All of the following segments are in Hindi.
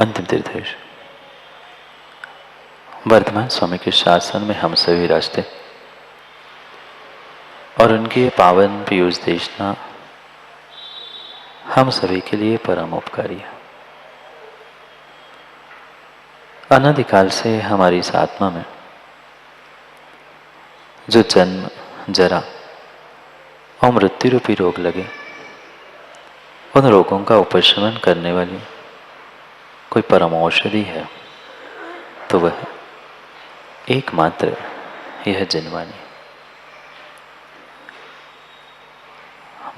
अंतिम तीर्थेश वर्तमान स्वामी के शासन में हम सभी रास्ते और उनकी पावन पीयूष देशना हम सभी के लिए परम उपकारी है। अनादिकाल से हमारी इस आत्मा में जो जन्म जरा और मृत्यु रूपी रोग लगे, उन रोगों का उपशमन करने वाली कोई परम औषधि है तो वह एकमात्र यह जिनवाणी।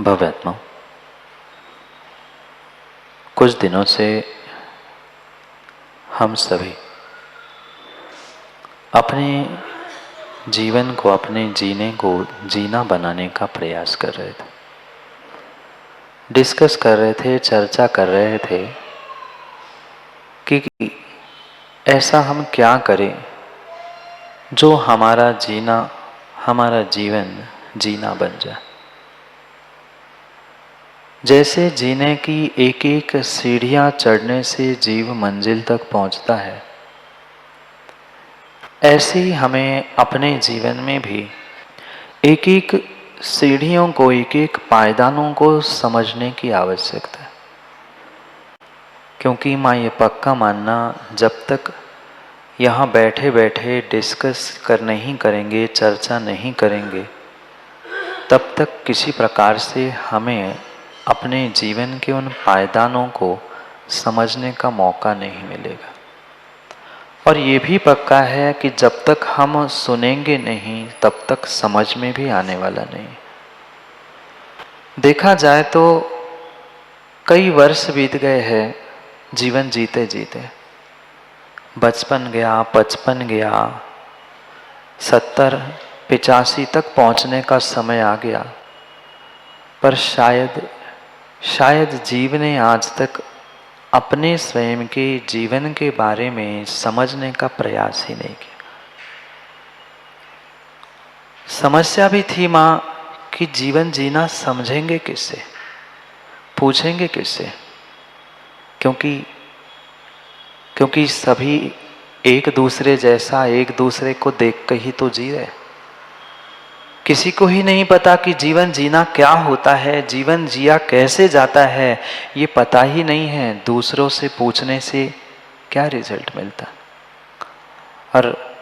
भव्यात्मा, कुछ दिनों से हम सभी अपने जीवन को, अपने जीने को जीना बनाने का प्रयास कर रहे थे, डिस्कस कर रहे थे, चर्चा कर रहे थे कि ऐसा हम क्या करें जो हमारा जीना, हमारा जीवन जीना बन जाए। जैसे जीने की एक एक सीढ़ियां चढ़ने से जीव मंजिल तक पहुंचता है, ऐसे ही हमें अपने जीवन में भी एक एक सीढ़ियों को, एक एक पायदानों को समझने की आवश्यकता है। क्योंकि माँ ये पक्का मानना, जब तक यहाँ बैठे बैठे डिस्कस नहीं करेंगे, चर्चा नहीं करेंगे, तब तक किसी प्रकार से हमें अपने जीवन के उन पायदानों को समझने का मौका नहीं मिलेगा। और ये भी पक्का है कि जब तक हम सुनेंगे नहीं, तब तक समझ में भी आने वाला नहीं। देखा जाए तो कई वर्ष बीत गए हैं जीवन जीते जीते। बचपन गया, 55 गया, 70, 85 तक पहुंचने का समय आ गया, पर शायद जीव ने आज तक अपने स्वयं के जीवन के बारे में समझने का प्रयास ही नहीं किया। समस्या भी थी माँ कि जीवन जीना समझेंगे किससे, पूछेंगे किससे, क्योंकि सभी एक दूसरे जैसा, एक दूसरे को देख कर ही तो जी रहे। किसी को ही नहीं पता कि जीवन जीना क्या होता है, जीवन जिया कैसे जाता है, ये पता ही नहीं है। दूसरों से पूछने से क्या रिजल्ट मिलता। और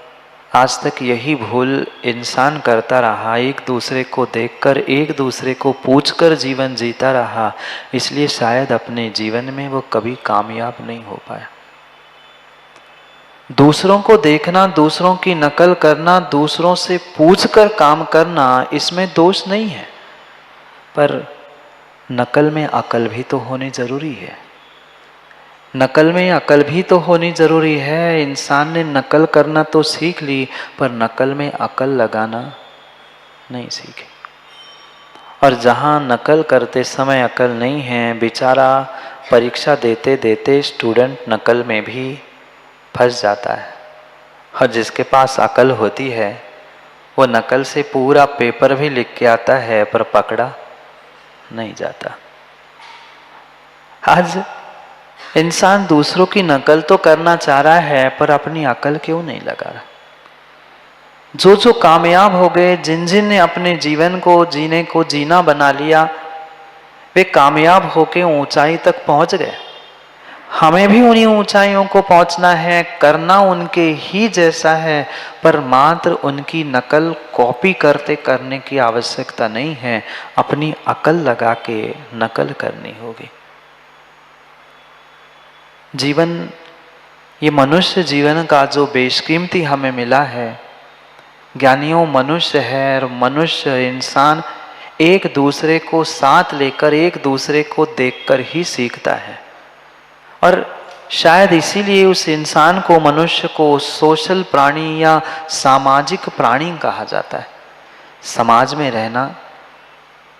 आज तक यही भूल इंसान करता रहा, एक दूसरे को देखकर, एक दूसरे को पूछकर जीवन जीता रहा। इसलिए शायद अपने जीवन में वो कभी कामयाब नहीं हो पाया। दूसरों को देखना, दूसरों की नकल करना, दूसरों से पूछकर काम करना, इसमें दोष नहीं है, पर नकल में अकल भी तो होनी जरूरी है। नकल में अकल भी तो होनी जरूरी है। इंसान ने नकल करना तो सीख ली, पर नकल में अकल लगाना नहीं सीखी। और जहाँ नकल करते समय अकल नहीं है, बेचारा परीक्षा देते देते स्टूडेंट नकल में भी फंस जाता है। और जिसके पास अकल होती है, वो नकल से पूरा पेपर भी लिख के आता है, पर पकड़ा नहीं जाता। आज इंसान दूसरों की नकल तो करना चाह रहा है, पर अपनी अकल क्यों नहीं लगा रहा। जो कामयाब हो गए, जिन ने अपने जीवन को जीने को जीना बना लिया, वे कामयाब होके ऊंचाई तक पहुंच गए। हमें भी उन्हीं ऊंचाइयों को पहुंचना है, करना उनके ही जैसा है, पर मात्र उनकी नकल कॉपी करने की आवश्यकता नहीं है। अपनी अकल लगा के नकल करनी होगी। जीवन, ये मनुष्य जीवन का जो बेशकीमती हमें मिला है, ज्ञानियों मनुष्य है, और मनुष्य इंसान एक दूसरे को साथ लेकर, एक दूसरे को देखकर ही सीखता है। और शायद इसीलिए उस इंसान को, मनुष्य को सोशल प्राणी या सामाजिक प्राणी कहा जाता है। समाज में रहना,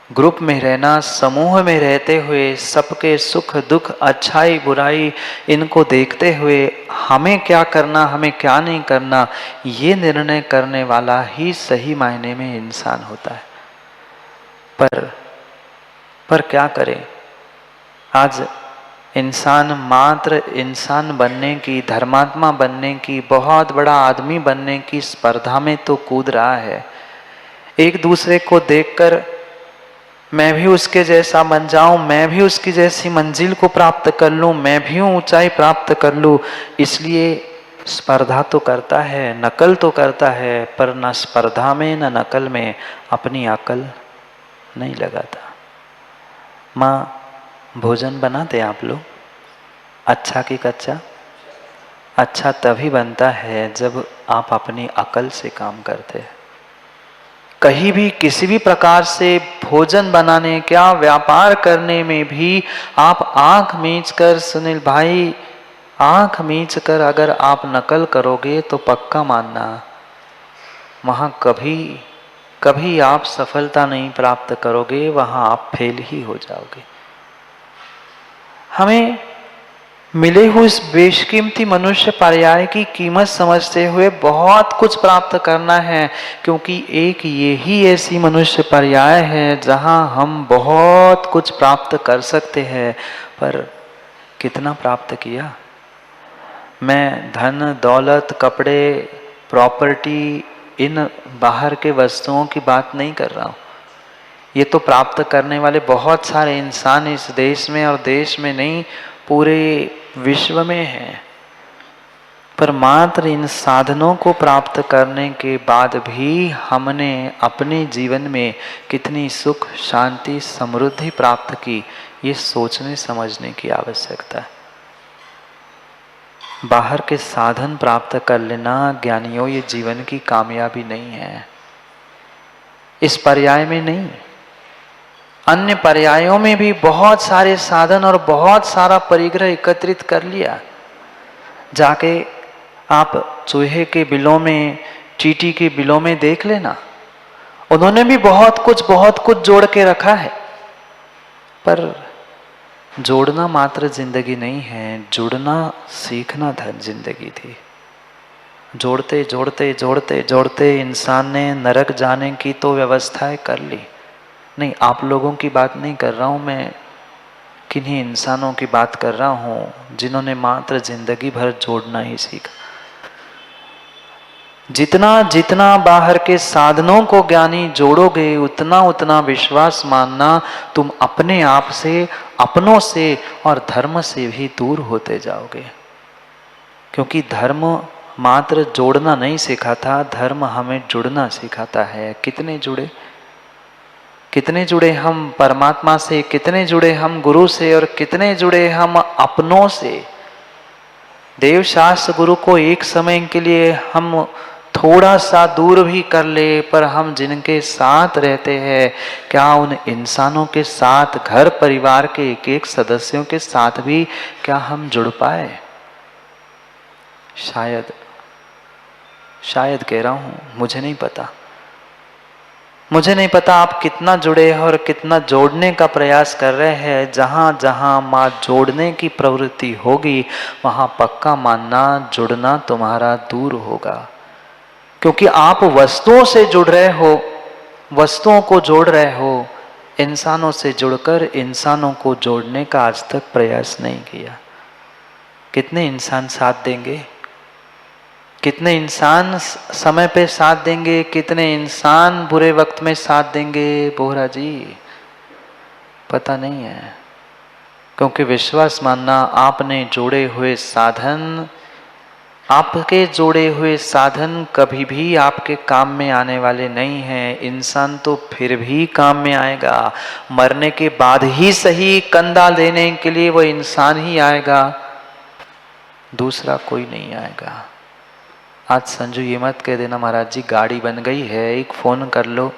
ग्रुप में रहना, समूह में रहते हुए सबके सुख दुख, अच्छाई बुराई, इनको देखते हुए हमें क्या करना, हमें क्या नहीं करना, ये निर्णय करने वाला ही सही मायने में इंसान होता है। पर क्या करें, आज इंसान मात्र इंसान बनने की, धर्मात्मा बनने की, बहुत बड़ा आदमी बनने की स्पर्धा में तो कूद रहा है। एक दूसरे को देखकर मैं भी उसके जैसा बन जाऊं, मैं भी उसकी जैसी मंजिल को प्राप्त कर लूं, मैं भी ऊंचाई प्राप्त कर लूं, इसलिए स्पर्धा तो करता है, नकल तो करता है, पर न स्पर्धा में न नकल में अपनी अकल नहीं लगाता। माँ, भोजन बनाते आप लोग? अच्छा कि कच्चा? अच्छा तभी बनता है जब आप अपनी अकल से काम करते हैं। कहीं भी किसी भी प्रकार से भोजन बनाने, क्या व्यापार करने में भी आप आंख मीच कर, सुनील भाई, आंख मीच कर अगर आप नकल करोगे तो पक्का मानना वहां कभी कभी आप सफलता नहीं प्राप्त करोगे, वहां आप फेल ही हो जाओगे। हमें मिले हुए इस बेशकीमती मनुष्य पर्याय की कीमत समझते हुए बहुत कुछ प्राप्त करना है, क्योंकि एक ये ही ऐसी मनुष्य पर्याय है जहां हम बहुत कुछ प्राप्त कर सकते हैं। पर कितना प्राप्त किया? मैं धन दौलत, कपड़े, प्रॉपर्टी, इन बाहर के वस्तुओं की बात नहीं कर रहा हूं। ये तो प्राप्त करने वाले बहुत सारे इंसान इस देश में और देश में नहीं, पूरे विश्व में हैं। पर मात्र इन साधनों को प्राप्त करने के बाद भी हमने अपने जीवन में कितनी सुख, शांति, समृद्धि प्राप्त की, ये सोचने समझने की आवश्यकता है। बाहर के साधन प्राप्त कर लेना ज्ञानियों ये जीवन की कामयाबी नहीं है। इस पर्याय में नहीं, अन्य पर्यायों में भी बहुत सारे साधन और बहुत सारा परिग्रह एकत्रित कर लिया। जाके आप चूहे के बिलों में, चींटी के बिलों में देख लेना, उन्होंने भी बहुत कुछ जोड़ के रखा है। पर जोड़ना मात्र जिंदगी नहीं है, जुड़ना सीखना धन जिंदगी थी। जोड़ते जोड़ते जोड़ते जोड़ते इंसान ने नरक जाने की तो व्यवस्थाएं कर ली। नहीं, आप लोगों की बात नहीं कर रहा हूं मैं, किन्हीं इंसानों की बात कर रहा हूं जिन्होंने मात्र जिंदगी भर जोड़ना ही सीखा। जितना जितना बाहर के साधनों को ज्ञानी जोड़ोगे, उतना उतना विश्वास मानना तुम अपने आप से, अपनों से और धर्म से भी दूर होते जाओगे। क्योंकि धर्म मात्र जोड़ना नहीं सिखाता, धर्म हमें जुड़ना सिखाता है। कितने जुड़े, कितने जुड़े हम परमात्मा से, कितने जुड़े हम गुरु से, और कितने जुड़े हम अपनों से। देवशास्त्र गुरु को एक समय के लिए हम थोड़ा सा दूर भी कर ले, पर हम जिनके साथ रहते हैं, क्या उन इंसानों के साथ, घर परिवार के एक एक सदस्यों के साथ भी क्या हम जुड़ पाए? शायद शायद कह रहा हूं, मुझे नहीं पता। मुझे नहीं पता आप कितना जुड़े हैं और कितना जोड़ने का प्रयास कर रहे हैं। जहां जहां मां जोड़ने की प्रवृत्ति होगी, वहां पक्का मानना जुड़ना तुम्हारा दूर होगा। क्योंकि आप वस्तुओं से जुड़ रहे हो, वस्तुओं को जोड़ रहे हो। इंसानों से जुड़कर इंसानों को जोड़ने का आज तक प्रयास नहीं किया। कितने इंसान साथ देंगे, कितने इंसान समय पे साथ देंगे, कितने इंसान बुरे वक्त में साथ देंगे बोहरा जी, पता नहीं है। क्योंकि विश्वास मानना, आपने जोड़े हुए साधन, आपके जोड़े हुए साधन कभी भी आपके काम में आने वाले नहीं हैं। इंसान तो फिर भी काम में आएगा, मरने के बाद ही सही, कंधा देने के लिए वो इंसान ही आएगा, दूसरा कोई नहीं आएगा। आज संजू ये मत कह देना महाराज जी गाड़ी बन गई है, एक फोन कर लो,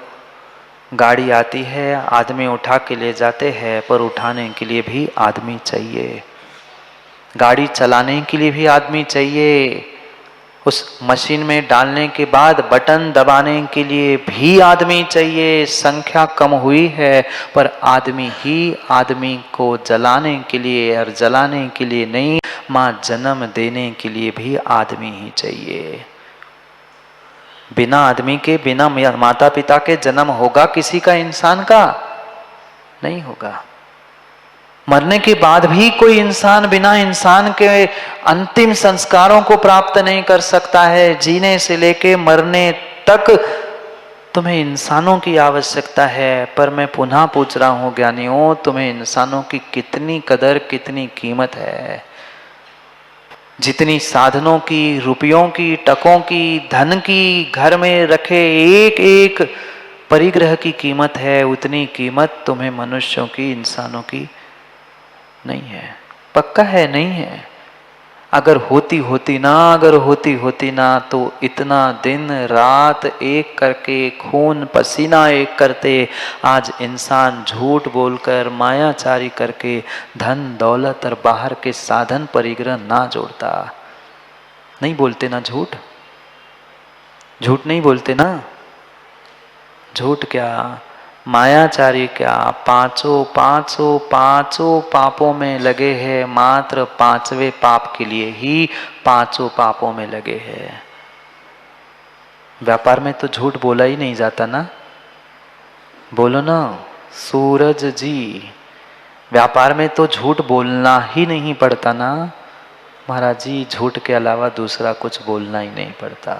गाड़ी आती है, आदमी उठा के ले जाते हैं, पर उठाने के लिए भी आदमी चाहिए, गाड़ी चलाने के लिए भी आदमी चाहिए, उस मशीन में डालने के बाद बटन दबाने के लिए भी आदमी चाहिए। संख्या कम हुई है, पर आदमी ही आदमी को जलाने के लिए, और जलाने के लिए नहीं, मां जन्म देने के लिए भी आदमी ही चाहिए। बिना आदमी के, बिना माता पिता के जन्म होगा किसी का, इंसान का? नहीं होगा। मरने के बाद भी कोई इंसान बिना इंसान के अंतिम संस्कारों को प्राप्त नहीं कर सकता है। जीने से लेके मरने तक तुम्हें इंसानों की आवश्यकता है। पर मैं पुनः पूछ रहा हूं ज्ञानियों, तुम्हें इंसानों की कितनी कदर, कितनी कीमत है? जितनी साधनों की, रुपयों की, टकों की, धन की, घर में रखे एक एक परिग्रह की कीमत है, उतनी कीमत तुम्हें मनुष्यों की, इंसानों की नहीं है। पक्का है, नहीं है। अगर होती होती ना तो इतना दिन रात एक करके, खून पसीना एक करते आज इंसान झूठ बोलकर, मायाचारी करके धन दौलत और बाहर के साधन परिग्रह ना जोड़ता। नहीं बोलते ना झूठ? झूठ नहीं बोलते ना? झूठ क्या, मायाचारी क्या, पांचों पापों में लगे हैं। मात्र पांचवें पाप के लिए ही पांचों पापों में लगे हैं। व्यापार में तो झूठ बोला ही नहीं जाता ना? बोलो ना सूरज जी, व्यापार में तो झूठ बोलना ही नहीं पड़ता ना? महाराज जी, झूठ के अलावा दूसरा कुछ बोलना ही नहीं पड़ता।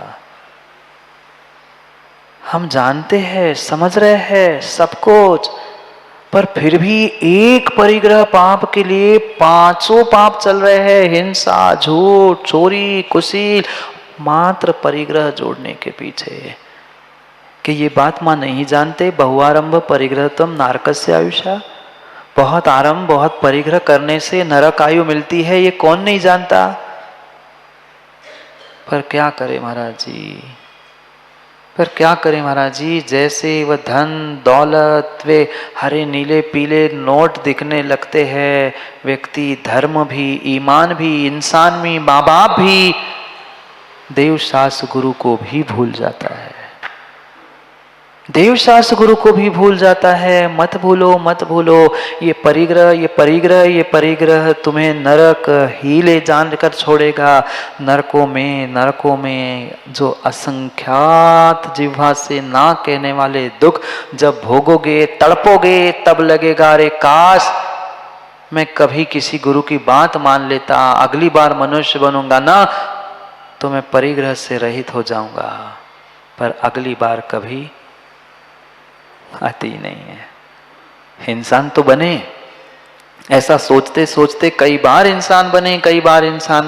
हम जानते हैं, समझ रहे हैं सब कुछ, पर फिर भी एक परिग्रह पाप के लिए पांचों पाप चल रहे हैं। हिंसा, झूठ, चोरी, कुशील, मात्र परिग्रह जोड़ने के पीछे। कि ये बात मां नहीं जानते? बहुआरंभ परिग्रहत्वम नारकस्य आयुषा। बहुत आरंभ, बहुत परिग्रह करने से नरक आयु मिलती है, ये कौन नहीं जानता? पर क्या करे महाराज जी, पर क्या करें महाराज जी? जैसे वह धन दौलत, वे हरे नीले पीले नोट दिखने लगते हैं, व्यक्ति धर्म भी, ईमान भी, इंसान भी, माँ बाप भी, देव शास्त्र गुरु को भी भूल जाता है। देव शास्त्र गुरु को भी भूल जाता है। मत भूलो, मत भूलो, ये परिग्रह तुम्हें नरक ही ले जान कर छोड़ेगा। नरकों में जो असंख्यात जिह्वा से ना कहने वाले दुख जब भोगोगे, तड़पोगे, तब लगेगा अरे काश मैं कभी किसी गुरु की बात मान लेता, अगली बार मनुष्य बनूंगा ना तो मैं परिग्रह से रहित हो जाऊंगा। पर अगली बार कभी आती ही नहीं है। इंसान तो बने, ऐसा सोचते सोचते कई बार इंसान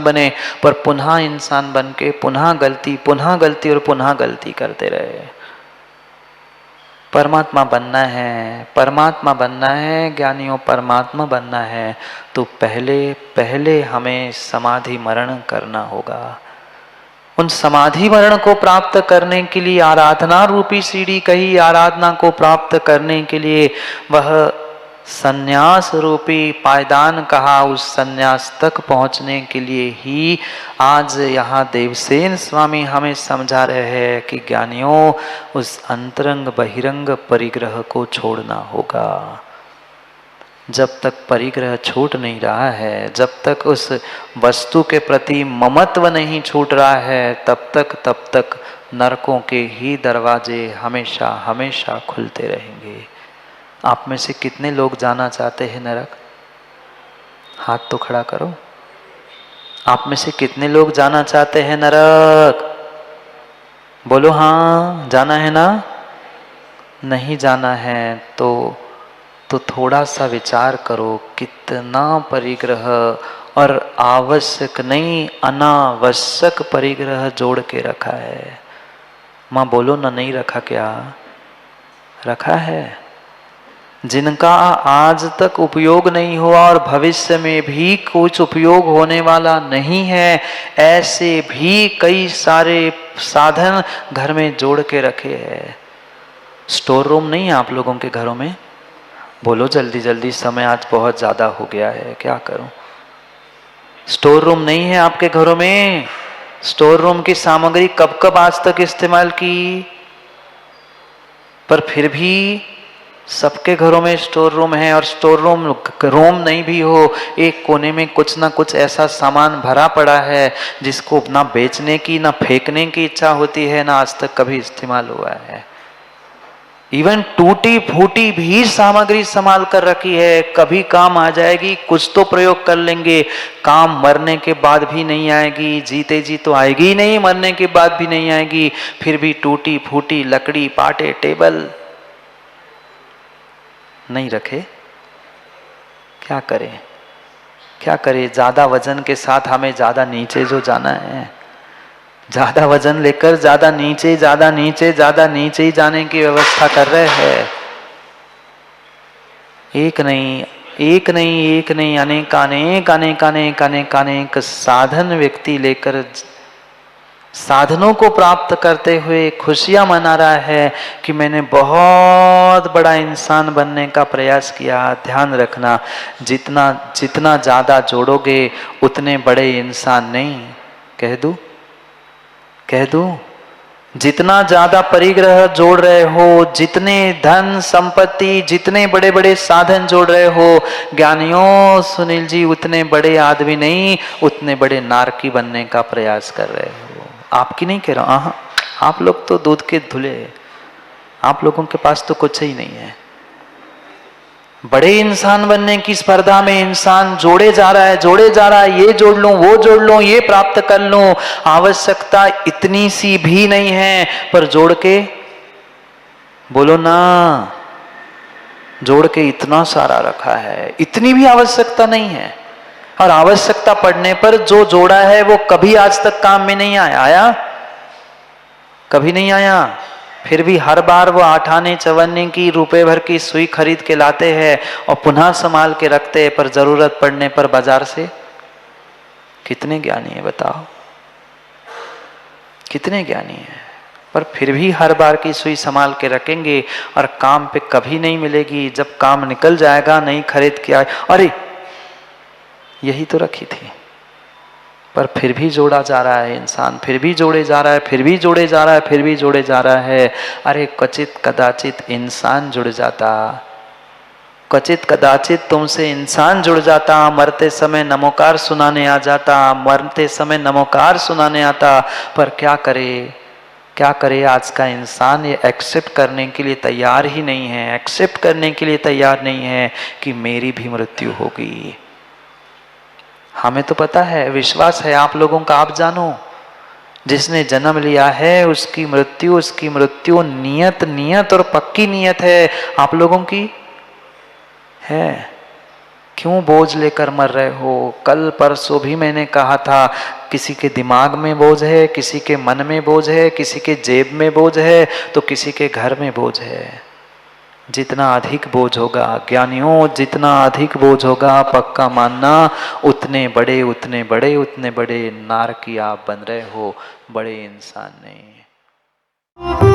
बने, पर पुनः इंसान बन के पुनः गलती और पुनः गलती करते रहे। परमात्मा बनना है ज्ञानियों, परमात्मा बनना है तो पहले हमें समाधि मरण करना होगा। उन समाधि मरण को प्राप्त करने के लिए आराधना रूपी सीढ़ी कही, आराधना को प्राप्त करने के लिए वह संन्यास रूपी पायदान कहा। उस संन्यास तक पहुंचने के लिए ही आज यहाँ देवसेन स्वामी हमें समझा रहे हैं कि ज्ञानियों, उस अंतरंग बहिरंग परिग्रह को छोड़ना होगा। जब तक परिग्रह छूट नहीं रहा है, जब तक उस वस्तु के प्रति ममत्व नहीं छूट रहा है, तब तक नरकों के ही दरवाजे हमेशा हमेशा खुलते रहेंगे। आप में से कितने लोग जाना चाहते हैं नरक? हाथ तो खड़ा करो। आप में से कितने लोग जाना चाहते हैं नरक? बोलो हाँ, जाना है ना? नहीं जाना है तो थोड़ा सा विचार करो, कितना परिग्रह और आवश्यक नहीं अनावश्यक परिग्रह जोड़ के रखा है। माँ बोलो ना, नहीं रखा क्या? रखा है। जिनका आज तक उपयोग नहीं हुआ और भविष्य में भी कुछ उपयोग होने वाला नहीं है, ऐसे भी कई सारे साधन घर में जोड़ के रखे हैं। स्टोर रूम नहीं है आप लोगों के घरों में? बोलो जल्दी जल्दी, समय आज बहुत ज्यादा हो गया है, क्या करूं? स्टोर रूम नहीं है आपके घरों में? स्टोर रूम की सामग्री कब कब आज तक इस्तेमाल की, पर फिर भी सबके घरों में स्टोर रूम है। और स्टोर रूम नहीं भी हो, एक कोने में कुछ ना कुछ ऐसा सामान भरा पड़ा है जिसको ना बेचने की ना फेंकने की इच्छा होती है, ना आज तक कभी इस्तेमाल हुआ है। इवन टूटी फूटी भी सामग्री संभाल कर रखी है, कभी काम आ जाएगी, कुछ तो प्रयोग कर लेंगे। काम मरने के बाद भी नहीं आएगी, जीते जी तो आएगी ही नहीं, मरने के बाद भी नहीं आएगी। फिर भी टूटी फूटी लकड़ी, पाटे, टेबल नहीं रखे, क्या करें, क्या करें। ज्यादा वजन के साथ हमें ज्यादा नीचे जो जाना है, ज्यादा वजन लेकर ज्यादा नीचे ज्यादा नीचे ज्यादा नीचे ही जाने की व्यवस्था कर रहे हैं। एक नहीं एक नहीं एक नहीं, अनेक अनेक अनेक अनेक अनेक अनेक साधन व्यक्ति लेकर साधनों को प्राप्त करते हुए खुशियां मना रहा है कि मैंने बहुत बड़ा इंसान बनने का प्रयास किया। ध्यान रखना, जितना जितना ज्यादा जोड़ोगे उतने बड़े इंसान नहीं। कह दूं, जितना ज्यादा परिग्रह जोड़ रहे हो, जितने धन संपत्ति, जितने बड़े बड़े साधन जोड़ रहे हो, ज्ञानियों सुनील जी, उतने बड़े आदमी नहीं, उतने बड़े नारकी बनने का प्रयास कर रहे हो। आपकी नहीं कह रहा हूं, आप लोग तो दूध के धुले, आप लोगों के पास तो कुछ ही नहीं है। बड़े इंसान बनने की स्पर्धा में इंसान जोड़े जा रहा है, जोड़े जा रहा है, ये जोड़ लूं, वो जोड़ लूं, ये प्राप्त कर लूं। आवश्यकता इतनी सी भी नहीं है, पर जोड़ के बोलो ना, जोड़ के इतना सारा रखा है, इतनी भी आवश्यकता नहीं है। और आवश्यकता पड़ने पर जो जोड़ा है वो कभी आज तक काम में नहीं आया, कभी नहीं आया। फिर भी हर बार वो 8 आने 54 की रुपए भर की सुई खरीद के लाते हैं और पुनः संभाल के रखते हैं, पर जरूरत पड़ने पर बाजार से। कितने ज्ञानी है बताओ, कितने ज्ञानी है, पर फिर भी हर बार की सुई संभाल के रखेंगे और काम पे कभी नहीं मिलेगी। जब काम निकल जाएगा, नहीं खरीद के आए, अरे यही तो रखी थी, पर फिर भी जोड़ा जा रहा है इंसान, फिर भी जोड़े जा रहा है, फिर भी जोड़े जा रहा है, फिर भी जोड़े जा रहा है। अरे क्वचित कदाचित इंसान जुड़ जाता, क्वचित कदाचित तुमसे इंसान जुड़ जाता, मरते समय नमोकार सुनाने आ जाता, मरते समय नमोकार सुनाने आता। पर क्या करे, क्या करे, आज का इंसान ये एक्सेप्ट करने के लिए तैयार ही नहीं है, एक्सेप्ट करने के लिए तैयार नहीं है कि मेरी भी मृत्यु होगी। हमें तो पता है, विश्वास है आप लोगों का, आप जानो, जिसने जन्म लिया है उसकी मृत्यु नियत नियत और पक्की नियत है। आप लोगों की है, क्यों बोझ लेकर मर रहे हो? कल परसों भी मैंने कहा था, किसी के दिमाग में बोझ है, किसी के मन में बोझ है, किसी के जेब में बोझ है, तो किसी के घर में बोझ है। जितना अधिक बोझ होगा ज्ञानियों, जितना अधिक बोझ होगा, पक्का मानना, उतने बड़े उतने बड़े उतने बड़े नारकी आप बन रहे हो, बड़े इंसान नहीं।